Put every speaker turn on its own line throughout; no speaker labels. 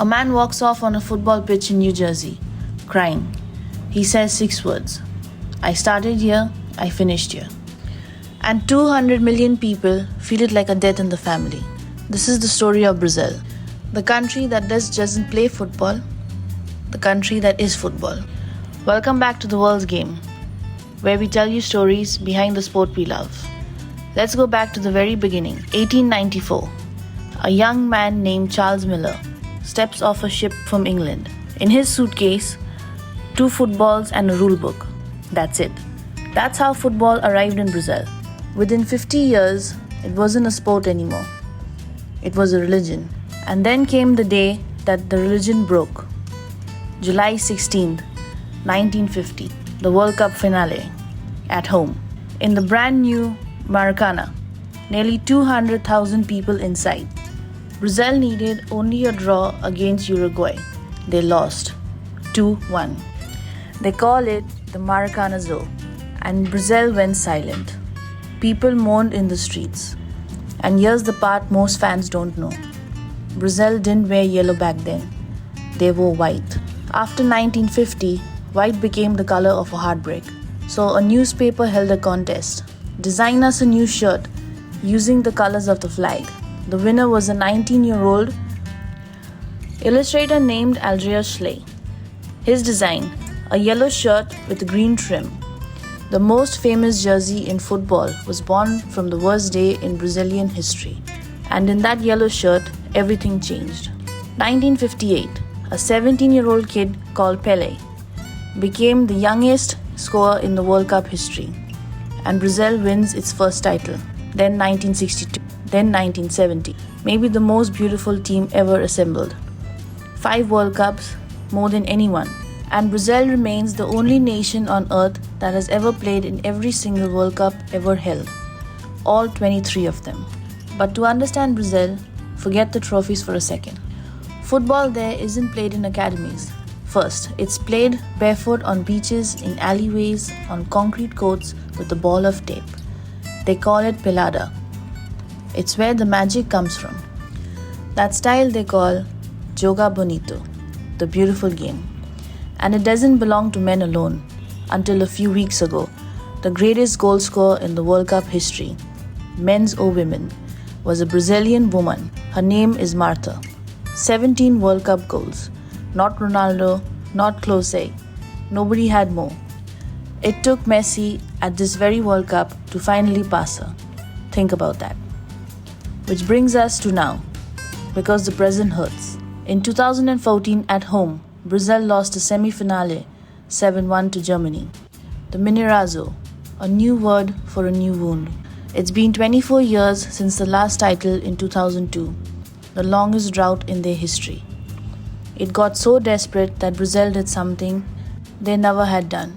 A man walks off on a football pitch in New Jersey, crying. He says 6 words. I started here, I finished here. And 200 million people feel it like a death in the family. This is the story of Brazil. The country that doesn't play football, the country that is football. Welcome back to the World's Game, where we tell you stories behind the sport we love. Let's go back to the very beginning, 1894. A young man named Charles Miller steps off a ship from England. In his suitcase, 2 footballs and a rule book. That's it. That's how football arrived in Brazil. Within 50 years, it wasn't a sport anymore. It was a religion. And then came the day that the religion broke. July 16th, 1950, the World Cup finale, at home. In the brand new Maracanazo, nearly 200,000 people inside. Brazil needed only a draw against Uruguay. They lost 2-1. They call it the Maracanazo, and Brazil went silent. People mourned in the streets. And here's the part most fans don't know. Brazil didn't wear yellow back then. They wore white. After 1950, white became the color of a heartbreak. So a newspaper held a contest. Design us a new shirt using the colors of the flag. The winner was a 19-year-old illustrator named Aldrius Schley. His design, a yellow shirt with a green trim. The most famous jersey in football was born from the worst day in Brazilian history. And in that yellow shirt, everything changed. 1958, a 17-year-old kid called Pelé became the youngest scorer in the World Cup history. And Brazil wins its first title. Then 1962, then 1970. Maybe the most beautiful team ever assembled. 5 World Cups, more than anyone. And Brazil remains the only nation on earth that has ever played in every single World Cup ever held. All 23 of them. But to understand Brazil, forget the trophies for a second. Football there isn't played in academies. First, it's played barefoot on beaches, in alleyways, on concrete courts with a ball of tape. They call it Pelada. It's where the magic comes from. That style they call Joga Bonito, the beautiful game. And it doesn't belong to men alone. Until a few weeks ago, the greatest goal scorer in the World Cup history, men's or women, was a Brazilian woman. Her name is Marta. 17 World Cup goals. Not Ronaldo, not Klose. Nobody had more. It took Messi at this very World Cup to finally pass her. Think about that. Which brings us to now, because the present hurts. In 2014 at home, Brazil lost a semi-finale 7-1 to Germany. The Minerazo, a new word for a new wound. It's been 24 years since the last title in 2002, the longest drought in their history. It got so desperate that Brazil did something they never had done.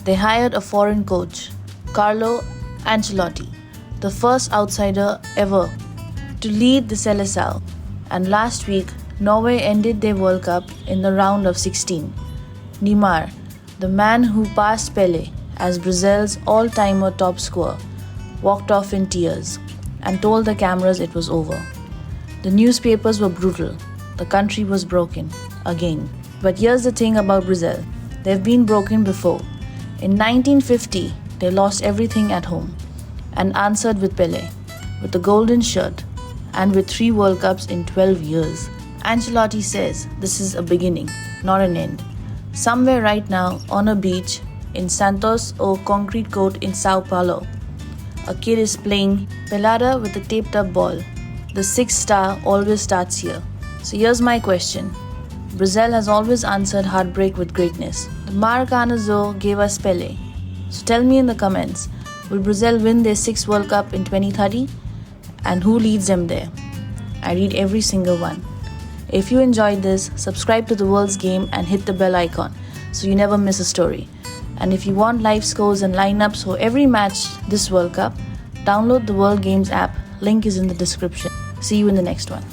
They hired a foreign coach, Carlo Ancelotti, the first outsider ever to lead the Seleção. And last week, Norway ended their World Cup in the round of 16. Neymar, the man who passed Pelé as Brazil's all-timer top scorer, walked off in tears and told the cameras it was over. The newspapers were brutal. The country was broken, again. But here's the thing about Brazil. They've been broken before. In 1950, they lost everything at home and answered with Pelé, with a golden shirt, and with 3 World Cups in 12 years. Ancelotti says this is a beginning, not an end. Somewhere right now, on a beach, in Santos or concrete court in Sao Paulo, a kid is playing Pelada with a taped up ball. The 6th star always starts here. So here's my question. Brazil has always answered heartbreak with greatness. The Maracanazo gave us Pelé. So tell me in the comments, will Brazil win their 6th World Cup in 2030? And who leads them there? I read every single one. If you enjoyed this, subscribe to the World's Game and hit the bell icon so you never miss a story. And if you want live scores and lineups for every match this World Cup, download the World Games app. Link is in the description. See you in the next one.